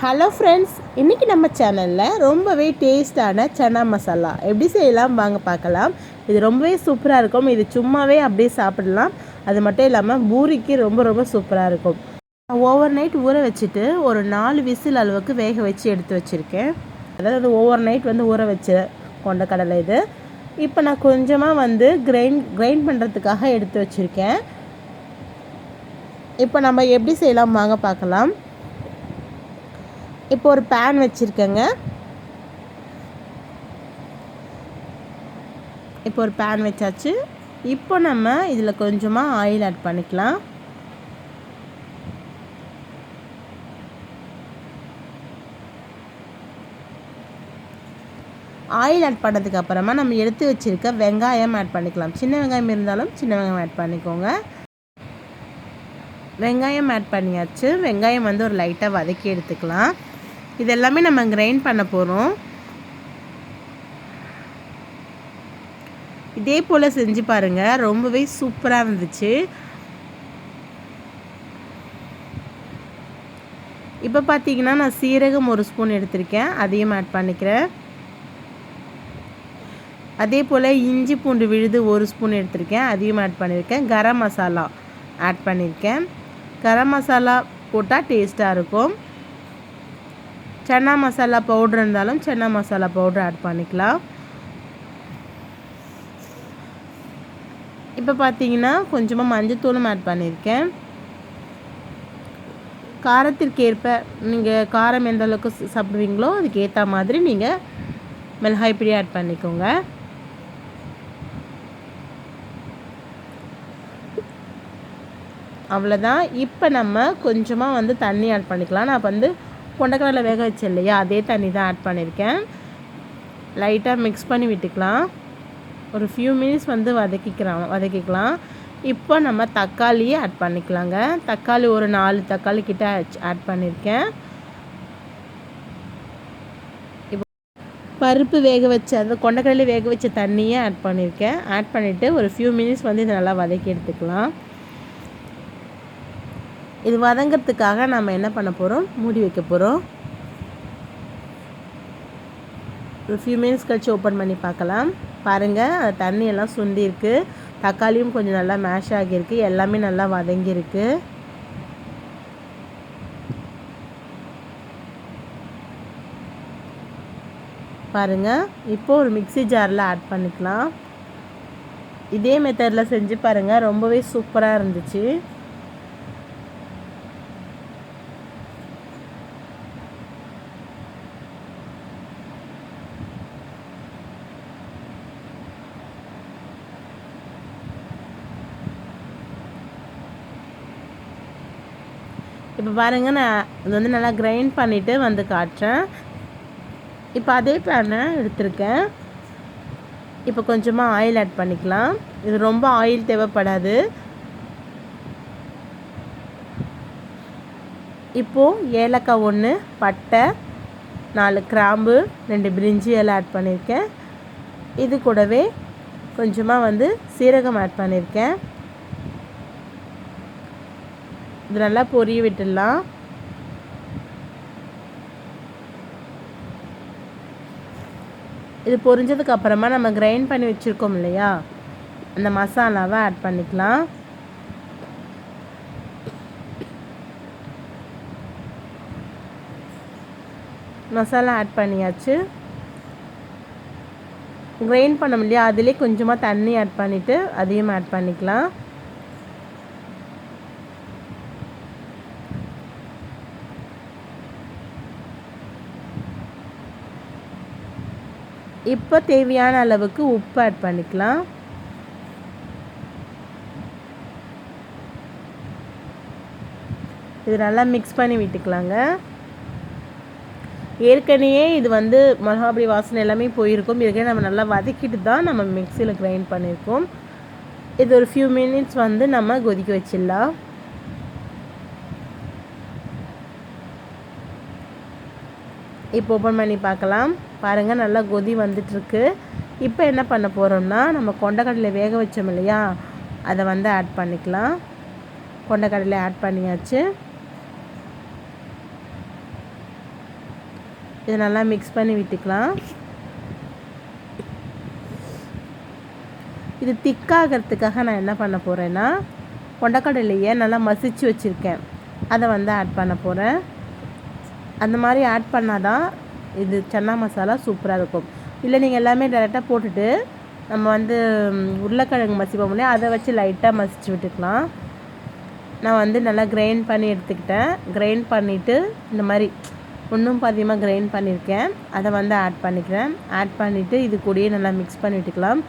Hello friends, இன்றைக்கி நம்ம சேனலில் ரொம்பவே டேஸ்டான சன்னா மசாலா எப்படி செய்யலாம் வாங்க பார்க்கலாம். இது ரொம்பவே சூப்பராக இருக்கும். இது சும்மாவே அப்படியே சாப்பிடலாம். அது மட்டும் இல்லாமல் பூரிக்கு ரொம்ப ரொம்ப சூப்பராக இருக்கும். ஓவர் நைட் ஊற வச்சுட்டு ஒரு 4 விசில் அளவுக்கு வேக வச்சு எடுத்து வச்சுருக்கேன். அதாவது ஓவர் நைட் ஊற வச்ச கொண்டக்கடலை இது. இப்போ நான் கொஞ்சமாக கிரைண்ட் பண்ணுறதுக்காக எடுத்து வச்சுருக்கேன். இப்போ நம்ம எப்படி செய்யலாம் வாங்க பார்க்கலாம். இப்போ ஒரு பேன் வச்சுருக்கேங்க. இப்போ ஒரு பேன் வச்சாச்சு. இப்போ நம்ம இதில் கொஞ்சமாக ஆயில் ஆட் பண்ணிக்கலாம். ஆயில் ஆட் பண்ணதுக்கு அப்புறமா நம்ம எடுத்து வச்சுருக்க வெங்காயம் ஆட் பண்ணிக்கலாம். சின்ன வெங்காயம் இருந்தாலும் சின்ன வெங்காயம் ஆட் பண்ணிக்கோங்க. வெங்காயம் ஆட் பண்ணியாச்சு. வெங்காயம் ஒரு லைட்டாக வதக்கி எடுத்துக்கலாம். இதெல்லாமே நம்ம கிரைண்ட் பண்ண போகிறோம். இதே போல் செஞ்சு பாருங்கள், ரொம்பவே சூப்பராக இருந்துச்சு. இப்போ பார்த்தீங்கன்னா நான் சீரகம் 1 ஸ்பூன் எடுத்திருக்கேன், அதையும் ஆட் பண்ணிக்கிறேன். அதே போல் இஞ்சி பூண்டு விழுது 1 ஸ்பூன் எடுத்திருக்கேன், அதையும் ஆட் பண்ணியிருக்கேன். கரம் மசாலா ஆட் பண்ணியிருக்கேன். கரம் மசாலா போட்டால் டேஸ்ட்டாக இருக்கும். சன்னா மசாலா பவுடர் இருந்தாலும் சன்னா மசாலா பவுடர் ஆட் பண்ணிக்கலாம். இப்போ பார்த்தீங்கன்னா கொஞ்சமாக மஞ்சத்தூளும் ஆட் பண்ணியிருக்கேன். காரத்திற்கேற்ப நீங்கள் காரம் எந்த அளவுக்கு சாப்பிடுவீங்களோ அதுக்கு ஏற்ற மாதிரி நீங்கள் மிளகாய் பொடி ஆட் பண்ணிக்கோங்க. அவ்வளோதான். இப்போ நம்ம கொஞ்சமாக தண்ணி ஆட் பண்ணிக்கலாம். நான் கொண்டக்கடலை வேக வச்சேன் இல்லையா, அதே தண்ணி தான் ஆட் பண்ணியிருக்கேன். லைட்டாக மிக்ஸ் பண்ணி விட்டுக்கலாம். ஒரு ஃபியூ மினிட்ஸ் வதக்கிக்கலாம். இப்போ நம்ம தக்காளியை ஆட் பண்ணிக்கலாங்க. தக்காளி ஒரு 4 தக்காளி கிட்ட ஆட் பண்ணியிருக்கேன். இப்போ பருப்பு வேக வச்ச கொண்டக்கடலை வேக வச்ச தண்ணியை ஆட் பண்ணியிருக்கேன். ஆட் பண்ணிவிட்டு ஒரு ஃபியூ மினிட்ஸ் இதை நல்லா வதக்கி எடுத்துக்கலாம். இது வதங்கிறதுக்காக நம்ம என்ன பண்ண போகிறோம், மூடி வைக்க போகிறோம். ஒரு ஃபியூ மினிட்ஸ் கழிச்சு ஓப்பன் பண்ணி பார்க்கலாம். பாருங்கள், அந்த தண்ணியெல்லாம் சுண்டிருக்கு. தக்காளியும் கொஞ்சம் நல்லா மேஷ் ஆகியிருக்கு. எல்லாமே நல்லா வதங்கியிருக்கு. பாருங்கள், இப்போது ஒரு மிக்ஸி ஜாரில் ஆட் பண்ணிக்கலாம். இதே மெத்தடில் செஞ்சு பாருங்கள், ரொம்பவே சூப்பராக இருந்துச்சு. இப்போ பாருங்கள், நான் இது நல்லா கிரைண்ட் பண்ணிவிட்டு காட்டுறேன். இப்போ அதே பேனை எடுத்திருக்கேன். இப்போ கொஞ்சமாக ஆயில் ஆட் பண்ணிக்கலாம். இது ரொம்ப ஆயில் தேவைப்படாது. இப்போது ஏலக்காய் 1, பட்டை 4 கிராம்பு 2 பிரிஞ்சி எல்லாம் ஆட் பண்ணியிருக்கேன். இது கூடவே கொஞ்சமாக சீரகம் ஆட் பண்ணியிருக்கேன். இது நல்லா பொரிய விட்டுடலாம். இது பொரிஞ்சதுக்கு அப்புறமா நம்ம கிரைண்ட் பண்ணி வச்சுருக்கோம் இல்லையா, அந்த மசாலாவை ஆட் பண்ணிக்கலாம். மசாலா ஆட் பண்ணியாச்சு. கிரைண்ட் பண்ணோம் இல்லையா, அதிலே கொஞ்சமாக தண்ணி ஆட் பண்ணிவிட்டு அதையும் ஆட் பண்ணிக்கலாம். இப்போ தேவையான அளவுக்கு உப்பு ஆட் பண்ணிக்கலாம். இது நல்லா மிக்ஸ் பண்ணி விட்டுக்கலாங்க. ஏற்கனவே இது மிளகாப்பொடி வாசனை எல்லாமே போயிருக்கும். ஏற்கனவே நம்ம நல்லா வதக்கிட்டு தான் நம்ம மிக்சியில் கிரைண்ட் பண்ணியிருக்கோம். இது ஒரு ஃபியூ மினிட்ஸ் நம்ம கொதிக்க வச்சிடலாம். இப்போ ஓப்பன் பண்ணி பார்க்கலாம். பாருங்கள், நல்லா கொதி வந்துட்டுருக்கு. இப்போ என்ன பண்ண போகிறோம்னா, நம்ம கொண்டக்கடலை வேக வச்சோம் இல்லையா, அதை ஆட் பண்ணிக்கலாம். கொண்டக்கடலை ஆட் பண்ணியாச்சு. இதை நல்லா மிக்ஸ் பண்ணி விட்டுக்கலாம். இது திக்காகிறதுக்காக நான் என்ன பண்ண போகிறேன்னா, கொண்டக்கடலையை நல்லா மசிச்சு வச்சுருக்கேன், அதை வந்து ஆட் பண்ண போகிறேன். அந்த மாதிரி ஆட் பண்ணால் தான் இது சன்னா மசாலா சூப்பராக இருக்கும். இல்லை நீங்கள் எல்லாமே டேரெக்டாக போட்டுட்டு நம்ம வந்து உருளைக்கிழங்கு மசிப்போம் இல்லையா, அதை வச்சு லைட்டாக மசிச்சு விட்டுக்கலாம். நான் வந்து நல்லா கிரைண்ட் பண்ணி எடுத்துக்கிட்டேன். கிரைண்ட் பண்ணிவிட்டு இந்த மாதிரி ஒன்றும் பாதியமாக கிரைண்ட் பண்ணியிருக்கேன், அதை வந்து ஆட் பண்ணிக்கிறேன். ஆட் பண்ணிவிட்டு இது கூடயே நல்லா மிக்ஸ் பண்ணி விட்டுக்கலாம்.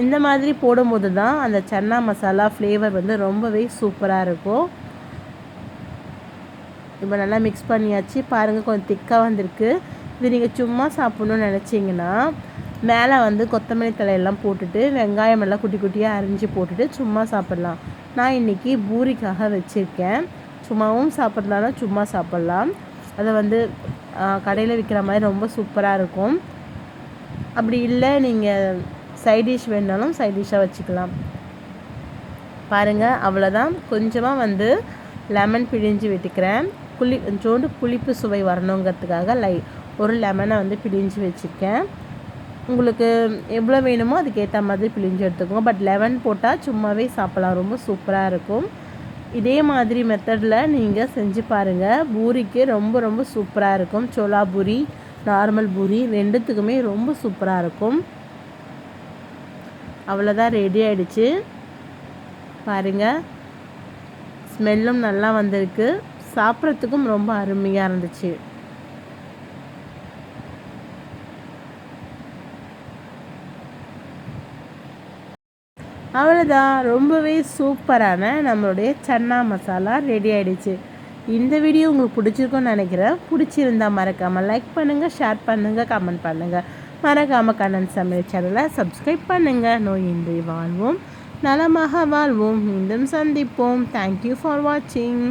இந்த மாதிரி போடும்போது தான் அந்த சன்னா மசாலா ஃப்ளேவர் வந்து ரொம்பவே சூப்பராக இருக்கும். இப்போ நல்லா மிக்ஸ் பண்ணியாச்சு. பாருங்கள், கொஞ்சம் திக்காக வந்திருக்கு. இது நீங்கள் சும்மா சாப்பிட்ணுன்னு நினச்சிங்கன்னா மேலே வந்து கொத்தமல்லி தலையெல்லாம் போட்டுட்டு வெங்காயம் எல்லாம் குட்டி குட்டியாக அரிஞ்சு போட்டுட்டு சும்மா சாப்பிட்லாம். நான் இன்றைக்கி பூரிக்காக வச்சுருக்கேன். சும்மாவும் சாப்பிட்லான்னா சும்மா சாப்பிட்லாம். அதை வந்து கடையில் விற்கிற மாதிரி ரொம்ப சூப்பராக இருக்கும். அப்படி இல்லை நீங்கள் சைட் டிஷ் வேணுனாலும் சைட் டிஷ்ஷாக வச்சுக்கலாம். பாருங்கள், அவ்வளோதான். கொஞ்சமாக வந்து லெமன் பிழிஞ்சு விட்டுக்கிறேன். கொஞ்சோண்டு புளிப்பு சுவை வரணுங்கிறதுக்காக ஒரு லெமனை வந்து பிழிஞ்சு வச்சுருக்கேன். உங்களுக்கு எவ்வளோ வேணுமோ அதுக்கேற்ற மாதிரி பிழிஞ்சு எடுத்துக்கோங்க. பட் லெமன் போட்டால் சும்மாவே சாப்பிட்லாம், ரொம்ப சூப்பராக இருக்கும். இதே மாதிரி மெத்தடில் நீங்கள் செஞ்சு பாருங்கள். பூரிக்கு ரொம்ப ரொம்ப சூப்பராக இருக்கும். சோளா பூரி, நார்மல் பூரி ரெண்டுத்துக்குமே ரொம்ப சூப்பராக இருக்கும். அவ்வளோதான், ரெடி ஆகிடுச்சு. பாருங்கள், ஸ்மெல்லும் நல்லா வந்திருக்கு. சாப்பிட்றதுக்கும் ரொம்ப அருமையாக இருந்துச்சு. அவ்வளோதான், ரொம்பவே சூப்பரான நம்மளுடைய சன்னா மசாலா ரெடி ஆகிடுச்சு. இந்த வீடியோ உங்களுக்கு பிடிச்சிருக்குன்னு நினைக்கிறேன். பிடிச்சிருந்தா மறக்காமல் லைக் பண்ணுங்கள், ஷேர் பண்ணுங்கள், கமெண்ட் பண்ணுங்கள். மறக்காமல் கண்ணன் சமையல் சேனலை சப்ஸ்கிரைப் பண்ணுங்கள். நோயின்றி வாழ்வோம், நலமாக வாழ்வோம். மீண்டும் சந்திப்போம். தேங்க்யூ ஃபார் வாட்சிங்.